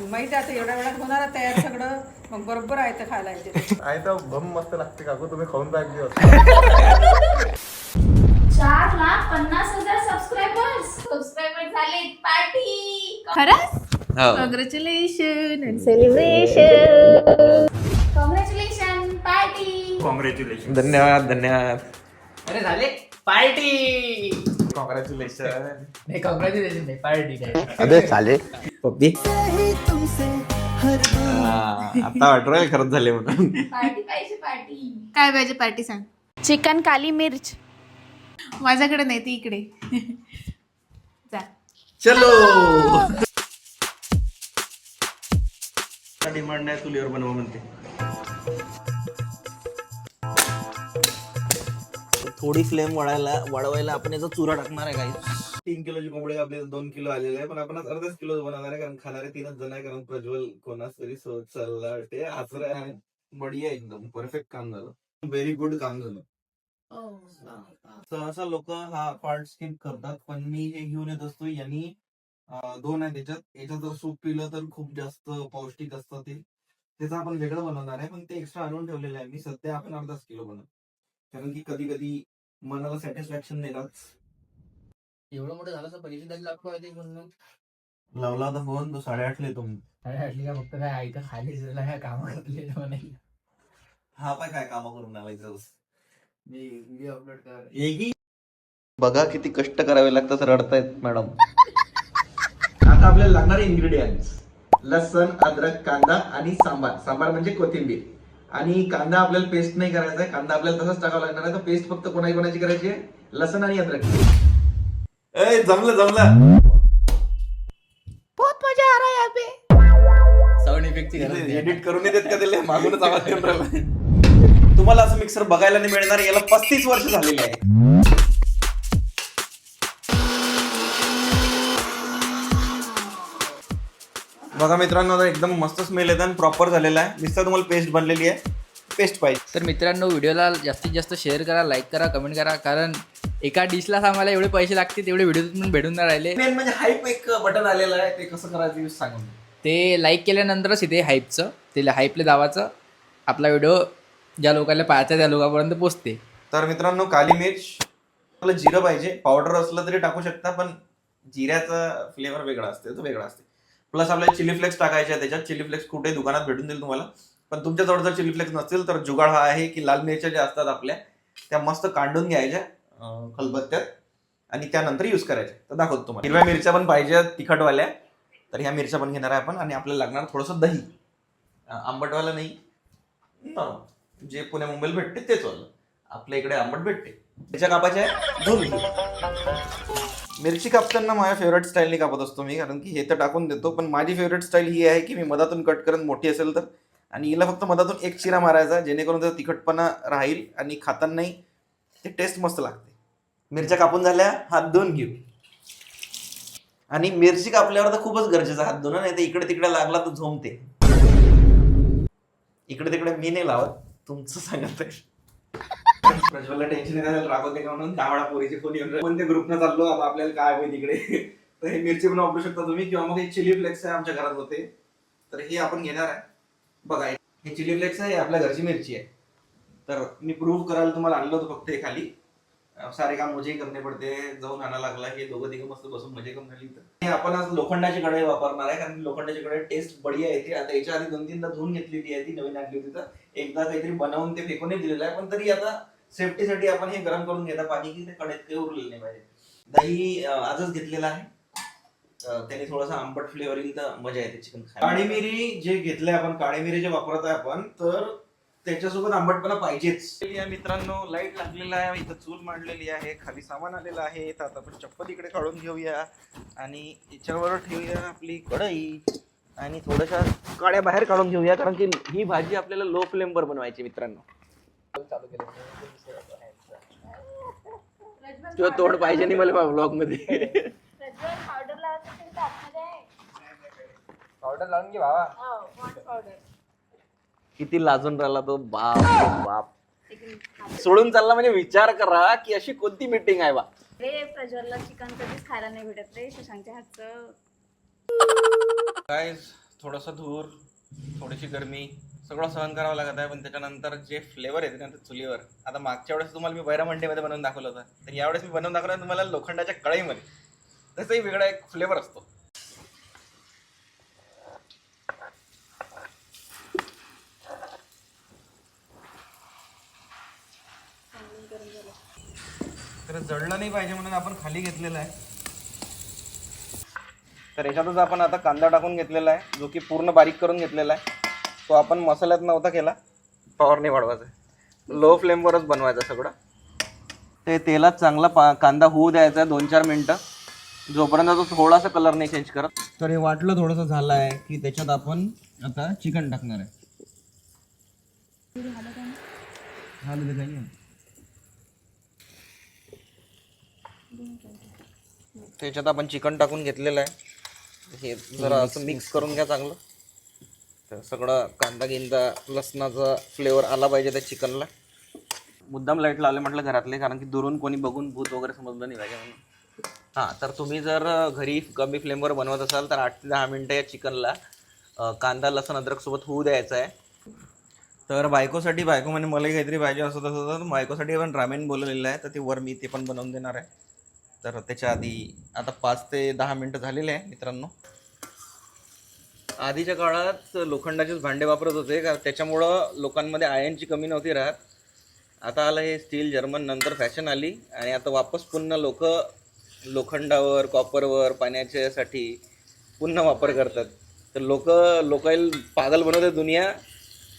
माहिती आता एवढ्या वेळात होणार तयार सगळं, मग बरोबर आहे तर खायला येते. आहे तर भम मस्त लागते काकू, तुम्ही खाऊन जा एक दिवस. 4,50,000 सबस्क्रायबर झाले. पार्टी खरंच हो. Congratulation and celebration. Congratulation party. Congratulation. धन्यवाद धन्यवाद. अरे झाले पार्टी. कॉंग्रॅच्युलेशन. नाही कॉंग्रॅच्युलेशन नाही पार्टी काय. अबे चाले पप्पी. आता वाटलं खरंच झाले म्हणून. पार्टी पाहिजे पार्टी. काय पाहिजे पार्टी सांग. चिकन काली मिर्च. माझ्याकडे नाही ती इकडे. जा. चलो. डिमांड नाही चुलीवर बनवा म्हणते. थोडी फ्लेम वाढवायला आपण याचा चुरा टाकणार आहे काही. 3 किलोची कोंबडी आपले 2 किलो आलेले आहे, पण आपण अर्धाच किलो बनवणार आहे कारण खाणारे 3च जण आहे. कारण प्रज्वल कोणास तरी चालला ते आचरा आहे. बढिया एकदम परफेक्ट काम झालं. व्हेरी गुड काम झालं. सहसा लोक हा पार्ट स्किप करतात, पण मी हे घेऊन येत असतो. यांनी 2 आहे त्याच्यात. याच्यात जर सूप पिलं तर खूप जास्त पौष्टिक असतं ते. त्याचं आपण वेगळं बनवणार आहे, पण ते एक्स्ट्रा आणून ठेवलेलं आहे मी. सध्या आपण अर्धाच किलो बनवू, कारण की कधी कधी मनाला सॅटिस्फॅक्शन देतात. एवढं मोठं झालं तर पैसे द्यायला लागतो म्हणून लावला होता फोन तो 8:30 येतो. हटली का फक्त काय ऐका खाली काय काम करले म्हणाले. हा पाय काय काम करून आलायचं. मी व्हिडिओ अपलोड कर. बघा किती कष्ट करावे लागतात. रडतायत मॅडम. आता आपल्याला लागणारे इन्ग्रेडियंट्स: लसण, अद्रक, कांदा आणि सांबार. सांबार म्हणजे कोथिंबीर. आणि कांदा आपल्याला पेस्ट नाही करायचा आहे, कांदा आपल्याला तसंच टाकावा लागणार आहे. तर पेस्ट फक्त कोणाची करायची आहे? लसण आणि अद्रक. जमलं. बहुत मजा आ रहा है यहाँ पे. साऊंड इफेक्टची गरज नाही. एडिट करून येतात का त्याला? मागूनच आवाज येऊन राहिला. तुम्हाला असं मिक्सर बघायला नाही मिळणार. याला 35 वर्ष झालेली आहे. बघा मित्रांनो, आता एकदम मस्त स्मेल येतं आणि प्रॉपर झालेला आहे. दिसतं तुम्हाला पेस्ट बनलेली आहे. पेस्ट पाहिजे तर मित्रांनो, व्हिडिओला जास्तीत जास्त शेअर करा, लाईक करा, कमेंट करा. कारण एका डिशला आम्हाला एवढे पैसे लागतील तेवढे व्हिडिओतून भेटून नाही राहिले. मेन म्हणजे हाईप एक बटन आलेलं आहे, ते कसं करायचं सांगून. ते लाईक केल्यानंतरच इथे हाईपचं ते हाईपला दावाचं आपला व्हिडिओ ज्या लोकांना पाहायचा त्या लोकांपर्यंत पोहोचते. तर मित्रांनो, काली मिर्च, आपलं जिरं पाहिजे. पावडर असलं तरी टाकू शकता, पण जिऱ्याचा फ्लेवर वेगळा असते, तो वेगळा असते. प्लस आपल्याला चिली फ्लेक्स टाकायचे आहे त्याच्यात. चिली फ्लेक्स कुठे दुकानात भेटून देईल तुम्हाला, पण तुमच्याजवळ जर चिली फ्लेक्स नसेल तर जुगाड हा आहे की लाल मिरच्या ज्या असतात आपल्या त्या मस्त कांडून घ्यायच्या खलबत्त्यात आणि त्यानंतर यूज करायच्या. तर दाखवतो तुम्हाला. हिरव्या मिरच्या पण पाहिजे तिखटवाल्या, तर ह्या मिरच्या पण घेणार आहे आपण. आणि आपल्याला लागणार थोडंसं दही. आंबटवाला नाही, जे पुण्या मुंबईला भेटते तेच वालं. आपल्या इकडे आंबट भेटते. त्याच्या कापाच्या धुवून. मिरची कापताना माझ्या फेवरेट स्टाईलने कापत असतो मी, कारण की हे तर टाकून देतो, पण माझी फेवरेट स्टाईल ही आहे की मी मधातून कट करून, मोठी असेल तर, आणि हिला फक्त मधातून एक चिरा मारायचा, जेणेकरून त्याचा तिखटपणा राहील आणि खातानाही ते टेस्ट मस्त लागते. मिरच्या कापून झाल्या, हात धुवून घेऊ. आणि मिरची कापल्यावर तर खूपच गरजेचं हात धुणं, नाही तर इकडे तिकडे लागला तर झोमते. इकडे तिकडे मी नाही लावत, तुमचं सांगत आहे. प्रज्वलला टेन्शन येत असेल रागवते का म्हणून 10 वेळा पोरीचे फोन येऊन पण ते ग्रुपनं चाललो. आता आपल्याला काय होईल तिकडे. तर हे मिरची पण वापरू शकता तुम्ही, किंवा मग हे चिली फ्लेक्स आहे आमच्या घरात होते, तर हे आपण घेणार आहे. बघा, हे चिली फ्लेक्स आहे, आपल्या घरची मिरची आहे. तर मी प्रूव्ह करायला तुम्हाला आणलं होतं फक्त हे खाली. सारे काम मुझे करणे पडते, जाऊन आणा लागला. हे दोघं तिघं मस्त बसून मजा करून झाली. तर आपण आज लोखंडाची कढई वापरणार आहे, कारण लोखंडाची कढई टेस्ट बढिया येते. आता याच्या आधी 2-3दा धुवून घेतलेली आहे, ती नवीन आणली होती. तर एकदा काहीतरी बनवून ते फेकून दिलेलं आहे, पण तरी आता सेफ्टीसाठी आपण हे गरम करून घेता पाणी, की ते कढईत काही उरलेलं नाही पाहिजे. दही आजच घेतलेलं आहे, त्याने थोडासा आंबट फ्लेवर येईल तर मजा येते चिकन खायला. काळी मिरी जे घेतलंय आपण, काळी मिरी जे वापरत आहे आपण, तर त्याच्यासोबत आंबटपणा पाहिजेच. मित्रांनो, लाईट लागलेला आहे, इथं चूल मांडलेली आहे, खाली सामान आलेलं आहे. तर आता आपण चप्पल इकडे काढून घेऊया आणि याच्यावर ठेवूया आपली कढई आणि थोड्याशा काड्या बाहेर काढून घेऊया, कारण की ही भाजी आपल्याला लो फ्लेमवर बनवायची मित्रांनो. तुझं तोंड पाहिजे नाही मला ब्लॉग मध्ये. पावडर लावून घे बाबा. किती लाजून राहिला तो. बाप बाप, सोडून चालला म्हणजे विचार करा की अशी कोणती मीटिंग आहे बा. रे प्रज्वलला चिकन कधीच खायला नाही भेटत रे, शशांकच्या हातचं. गाइस, थोडंसं धूर, थोडीशी गरमी सगळं सहन करावं लागत आहे, पण त्याच्यानंतर जे फ्लेवर येते ना ते चुलीवर. आता मागच्या वेळेस तुम्हाला मी बैरामंडीमध्ये बनवून दाखवलं होतं, तर यावेळेस मी बनवून दाखवलं तुम्हाला लोखंडाच्या कढईमध्ये. त्याचाही वेगळा एक फ्लेवर असतो. तर जळलं नाही पाहिजे म्हणून आपण खाली घेतलेलं आहे. तर याच्यातच आपण आता कांदा टाकून घेतलेला आहे, जो की पूर्ण बारीक करून घेतलेला आहे. तो आपण मसाल्यात नव्हता केला, पॉवर नाही वाढवायचा, लो फ्लेमवरच बनवायचं सगळं. ते तेलात चांगला कांदा होऊ द्यायचा 2-4 मिनटं, जोपर्यंत तो थोडासा कलर नाही चेंज करत. तर हे वाटलं थोडंसं झालं आहे की त्याच्यात आपण आता चिकन टाकणार आहे. त्याच्यात आपण चिकन टाकून घेतलेलं आहे. हे जरा असं मिक्स करून घ्या चांगलं. तर सगळं कांदा गिंदा लसणाचा फ्लेवर आला पाहिजे त्या चिकनला. मुद्दाम लाईट लावले म्हटलं घरातले, कारण की दुरून कोणी बघून भूत वगैरे समजलं नाही पाहिजे म्हणून. हां, तर तुम्ही जर घरी कमी फ्लेमवर बनवत असाल तर 8 ते 10 मिनटं या चिकनला कांदा लसण अद्रकसोबत होऊ द्यायचं आहे. तर बायकोसाठी, बायको म्हणे मलाही काहीतरी पाहिजे असं तसं, तर बायकोसाठी आपण रामेन बोलवलेलं आहे, तर ते वर मी ते पण बनवून देणार आहे. तर त्याच्या आधी आता 5 ते 10 मिनटं झालेले आहे मित्रांनो. आधीच्या काळात लोखंडाचेच भांडे वापरत होते, का त्याच्यामुळं लोकांमध्ये आयर्नची कमी नव्हती राहत. आता आलं हे स्टील, जर्मन, नंतर फॅशन आली आणि आता वापस पुन्हा लोक लोखंडावर, कॉपरवर पाण्याच्यासाठी पुन्हा वापर करतात. तर लोकांना पागल बनवते दुनिया,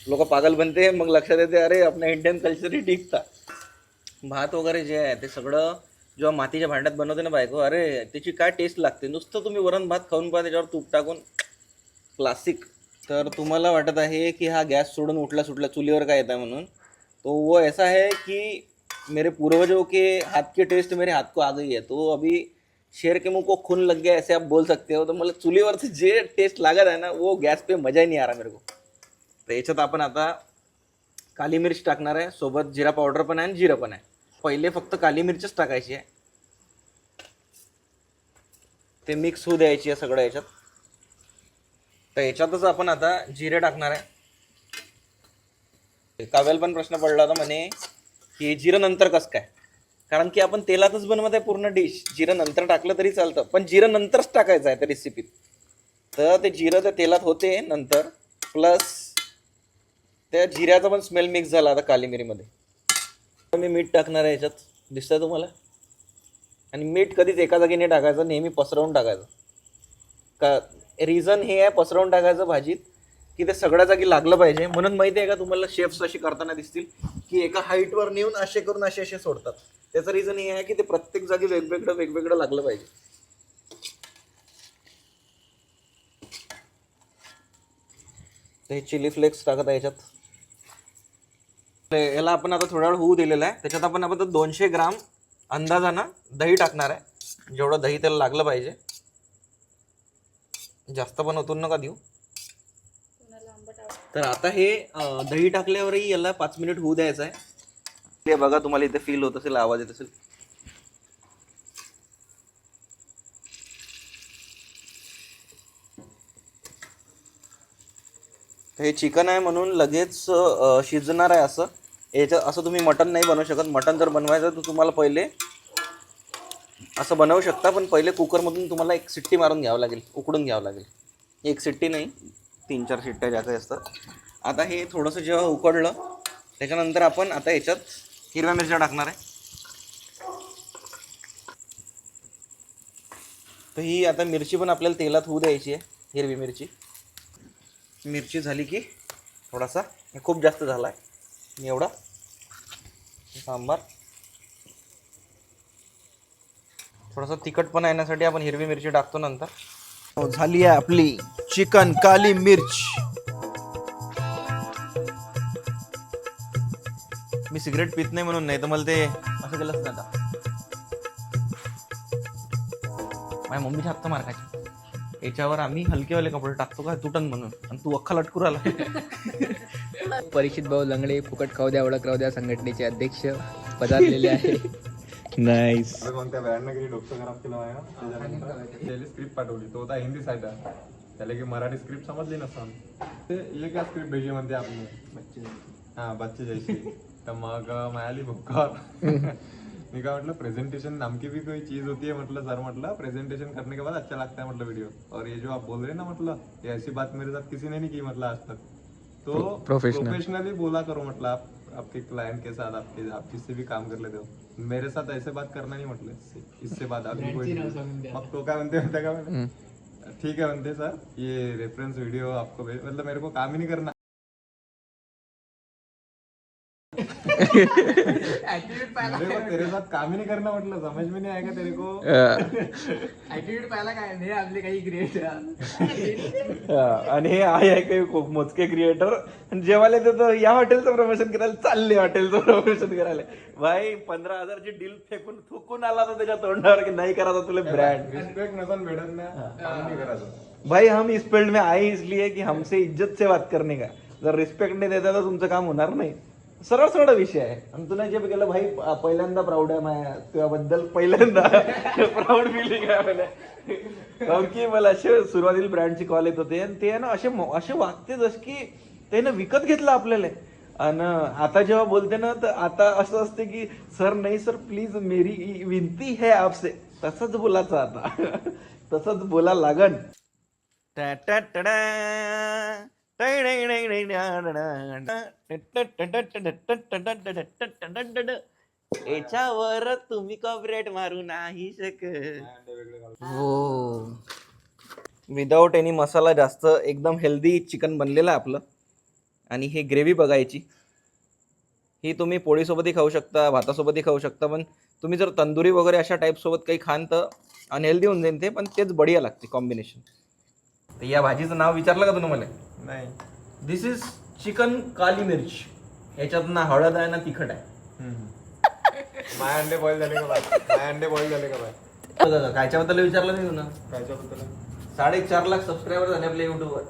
लोक पागल बनते. मग लक्षात येते अरे आपल्या इंडियन कल्चर ही टिकता. भात वगैरे जे आहे ते सगळं जेव्हा मातीच्या भांड्यात बनवते ना बायको, अरे त्याची काय टेस्ट लागते. नुसतं तुम्ही वरण भात खाऊन पहा, त्याच्यावर तूप टाकून, क्लासिक. तर तुम्हाला वाटत आहे की हा गॅस सोडून उठला सुटला चुलीवर काय येत आहे म्हणून, तो वो ऐसा है कि मेरे पूर्वजों के हाथ की टेस्ट मेरे हाथ को आ गई है, तो अभी शेर के मुंह को खून लग गया ऐसे आप बोल सकते हो. तर मला चुलीवरचं जे टेस्ट लागत आहे ना वो गॅस पे मजा ही नहीं आ रहा मेरे को. तर याच्यात आपण आता काली मिर्च टाकणार आहे, सोबत जिरा पावडर पण आहे आणि जिरं पण आहे. पहिले फक्त काली मिरचच टाकायची आहे, ते मिक्स होऊ द्यायची आहे सगळं याच्यात. तर याच्यातच आपण आता जिरे टाकणार आहे. काव्याला पण प्रश्न पडला होता म्हणे की जिरं नंतर कसं काय, कारण की आपण तेलातच बनवत आहे पूर्ण डिश. जिरं नंतर टाकलं तरी चालतं, पण जिरं नंतरच टाकायचं आहे त्या रेसिपीत. तर ते जिरं त्या तेलात होते नंतर, प्लस त्या जिऱ्याचा पण स्मेल मिक्स झाला आता काली मिरीमध्ये. मी मीठ टाकणार आहे याच्यात, दिसतंय तुम्हाला. आणि मीठ कधीच एका जागी नाही टाकायचं, नेहमी पसरवून टाकायचं. का रिझन हे आहे पसरवून टाकायचं भाजीत, की ते सगळ्या जागी लागलं पाहिजे. म्हणून माहिती आहे का तुम्हाला शेफ्स अशी करताना दिसतील की एका हाईटवर नेऊन असे करून असे सोडतात. त्याचं रिझन हे आहे की ते प्रत्येक जागी वेगवेगळं लागलं पाहिजे. ते चिली फ्लेक्स टाकत आहे याच्यात. याला आपण आता थोडा वेळ होऊ दिलेला आहे. त्याच्यात आपण 200 ग्राम अंदाजानं दही टाकणार आहे, जेवढं दही त्याला लागलं पाहिजे. जास्त पण ओतून नका देऊ. तर आता हे दही टाकल्यावरही याला 5 मिनिट होऊ द्यायचं आहे. ते बघा तुम्हाला इथे फील होत असेल, आवाज येत असेल. हे चिकन आहे म्हणून लगेच शिजणार आहे असं. याचं असं तुम्ही मटण नाही बनवू शकत. मटण जर बनवायचं तर तुम्हाला पहिले असं बनवू शकता, पण पहिले कुकरमधून तुम्हाला 1 शिट्टी मारून घ्यावं लागेल, उकडून घ्यावं लागेल. 1 शिट्टी नाही, 3-4 शिट्ट्या जास्त असतात. आता हे थोडंसं जेव्हा उकडलं त्याच्यानंतर आपण आता याच्यात हिरव्या मिरच्या टाकणार आहे. तर ही आता मिरची पण आपल्याला तेलात होऊ द्यायची आहे, हिरवी मिरची. मिरची झाली की थोडासा, खूप जास्त झाला आहे एवढा सांबार, थोडासा तिखटपणा येण्यासाठी आपण हिरवी मिरची टाकतो नंतर. झाली आहे आपली चिकन काली मिर्च. मी सिगरेट पित नाही म्हणून नाही तर मला ते असं केलंच नाही. आता माझ्या मम्मीच्या हातचं मार खायची. याच्यावर आम्ही हलकेवाले कपडे टाकतो का तुटन म्हणून, आणि तू अख्खा लटकू राहिला. परीक्षित भाऊ लंगडे फुकट खाऊ द्या ओळख राहू द्या संघटनेचे अध्यक्ष पदार्पलेले आहे. नाईस. कोणत्या बँडनं किती डोकं खराब केलं आहे ना. स्क्रिप्ट पाठवली, तो होता हिंदी साईडला. त्याला की मराठी स्क्रिप्ट समजली नसन ये क्या स्क्रिप्ट भेजी म्हणते आपली हाँ बच्चे जैसी तो मग मिळाली भुक्कर मैं क्या मतलब प्रेजेंटेशन नाम की भी कोई चीज होती है मतलब सर मतलब प्रेजेंटेशन करने के बाद अच्छा लगता है मतलब वीडियो और ये जो आप बोल रहे हैं ना मतलब ये ऐसी बात मेरे साथ किसी ने नहीं की मतलब आज तक तो प्रोफेशनली बोला करो मतलब आप आपके क्लाइंट के साथ आप जिससे भी काम कर लेते हो मेरे साथ ऐसे बात करना नहीं मतलब इससे बात अभी कोई मग तो काय म्हणते का मैंने ठीक है म्हणते सर ये रेफरेंस वीडियो आपको मतलब मेरे को काम ही नहीं करना मेरे को तेरे साथ काम ही नहीं करना मतलब समझ में नहीं आएगा तेरे को ऍटिट्यूड पाहिला काय नाही आपले काही ग्रेट आणि हे आहे काही खूप मोजके क्रिएटर जेवायला तर या हॉटेलचं प्रमोशन करायला चालले हॉटेलचं प्रमोशन करायला भाई 15,000 ची डील फेकून थुकून आला तर त्याच्या तोंडावर की नाही करायचा तुला ब्रँड रिस्पेक्ट नसन भेटत ना काम नहीं करायचं भाई हम इस फील्ड में आए इसलिए कि हमसे इज्जत से बात करने का जर रिस्पेक्ट नाही देता तर तुमचं काम होणार नाही सरळ सरळ विषय आहे आणि तुला जे केलं भाई पहिल्यांदा प्राऊड आहे माझ्या तुझ्याबद्दल पहिल्यांदा प्राऊड फिलिंग आहे मला कारण की मला असे सुरुवातीला ब्रँडची कॉल येत होते आणि ते ना असे वागते जस की त्यानं विकत घेतलं आपल्याला आणि आता जेव्हा बोलते ना तर आता असं असते की सर नाही सर प्लीज मेरी विनती है आपसे तसंच बोलायचं आता तसंच बोला लागन याच्यावर तुम्ही कॉपरेट मारू नाही शकत हो विदाऊट एनी मसाला जास्त एकदम हेल्दी चिकन बनलेलं आहे आपलं आणि हे ग्रेव्ही बघायची ही तुम्ही पोळीसोबतही खाऊ शकता भातासोबतही खाऊ शकता पण तुम्ही जर तंदुरी वगैरे अशा टाईपसोबत काही खान तर अनहेल्दी होऊन जाईल ते पण तेच बढिया लागते कॉम्बिनेशन तर या भाजीचं नाव विचारलं का तुम्ही मला नाही दिस इज चिकन काली मिर्च याच्यात ना हळद आहे ना तिखट आहे माय अंडे बॉईल झाले का बाय कायच्याबद्दल विचारलं नाही तुला कायच्याबद्दल 4.5 लाख सबस्क्रायबर झाले आपल्या युट्यूबवर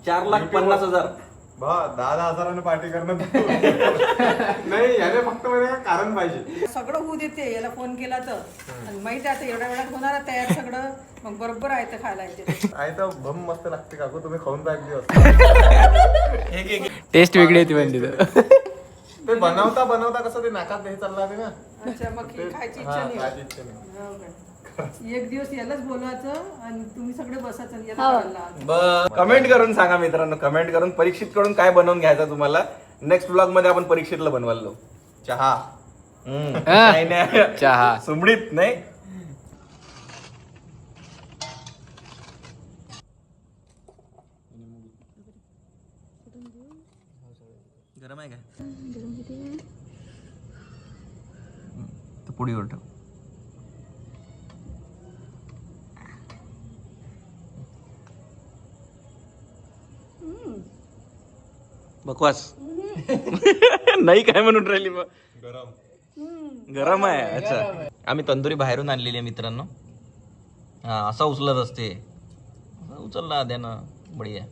4,50,000 बा 10,000 पार्टी करणं नाही याने फक्त मला कारण पाहिजे सगळं होऊ देते याला फोन केला तर आणि माहिती आता एवढ्या वेळात होणार तयार सगळं मग बरोबर आहे तर खायला येते आई तर भम मस्त लागते काकू तुम्ही खाऊन बॅग दिवस टेस्ट वेगळी होती म्हणजे ते बनवता कसं ते नाकात हे चाललं ना अच्छा मग ही खायची इच्छा नाही खायची इच्छा नाही. हो का? एक दिवस यालाच बोलवायचं आणि तुम्ही सगळे बसायचं आणि याला खायला. कमेंट करून सांगा मित्रांनो कमेंट करून परीक्षित कडून काय बनवून घ्यायचं तुम्हाला नेक्स्ट ब्लॉग मध्ये आपण परीक्षितला बनवायला चहा काही नाही चहा सुमडीत नाही गरम आहे काय पुढीवर ठेव बकवास नाही काय म्हणून राहिली मग गरम आहे अच्छा आम्ही तंदुरी बाहेरून आणलेली आहे मित्रांनो हा असा उचलत असते उचलला द्या ना बढिया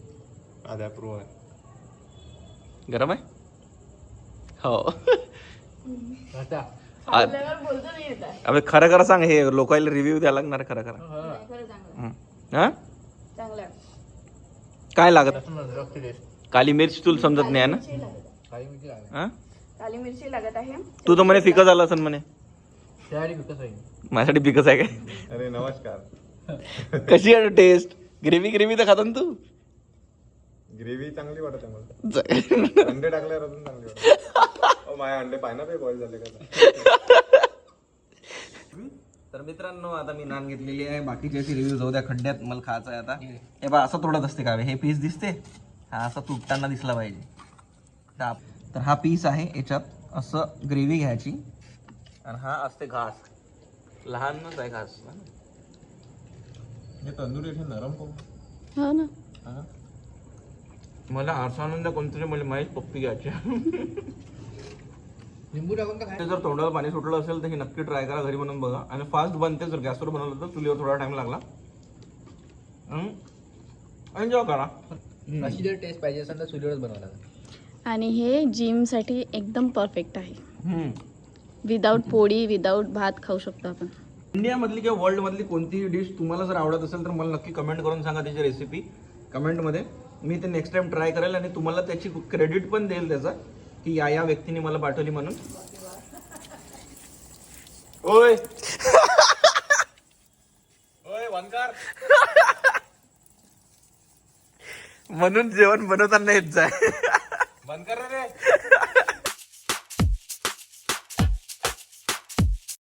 आद्या प्रो आहे गरम आहे हो अबे खरं खरं सांग हे लोकांना रिव्ह्यू द्यायला लागणार खरं खरं हा काय लागत काली मिर्च तुला समजत नाही ना काली मिरची लागत आहे तू तर म्हणे फिकं झालं असं म्हणे माझ्यासाठी फिकच आहे काय अरे नमस्कार कशी आहे टेस्ट ग्रेव्ही तर खाता ना तू ग्रेव्ही चांगली वाटत आहे मला अंडे टाकल्यावर अजून चांगली वाटत माझ्या अंडे पाय ना ते बॉईल झाले का तर मित्रांनो आता मी नान घेतलेली आहे बाकीची अशी रिव्ह्यू जाऊ द्या खड्ड्यात मला खायचं आहे आता हे बा असं तोडत असते का हे पीस दिसते हा असा तुटताना दिसला पाहिजे तर हा पीस आहे याच्यात असं ग्रेव्ही घ्यायची आणि हा असते घास लहानच आहे घास हे तंदुरी अशी नरम कोण हो ना मला आरसानंद कोणतरी मला माहीत पप्पी घ्यायची लिंबू टाकून का जर तोंडाला पाणी सुटलं असेल तर हे नक्की ट्राय करा घरी बनवून बघा आणि फास्ट बनते जर गॅसवर बनवलं तर चुलीवर थोडा टाइम लागला एन्जॉय करा अशी जर टेस्ट पाहिजे असेल तर चुलीवरच बनवावं लागेल आणि हे जिम साठी एकदम परफेक्ट आहे विदाउट पोळी विदाउट भात खाऊ शकतो आपण इंडियामधली किंवा वर्ल्डमधली कोणतीही डिश तुम्हाला जर आवडत असेल तर मला नक्की कमेंट करून सांगा त्याची रेसिपी कमेंटमध्ये. मी ते नेक्स्ट टाइम ट्राय करेल आणि तुम्हाला त्याची क्रेडिट पण देईल त्याचा की या व्यक्तीने मला पाठवली म्हणून. ओय ओय वनकार म्हणून जेवण बनवताना येत जाय. बंद कर रे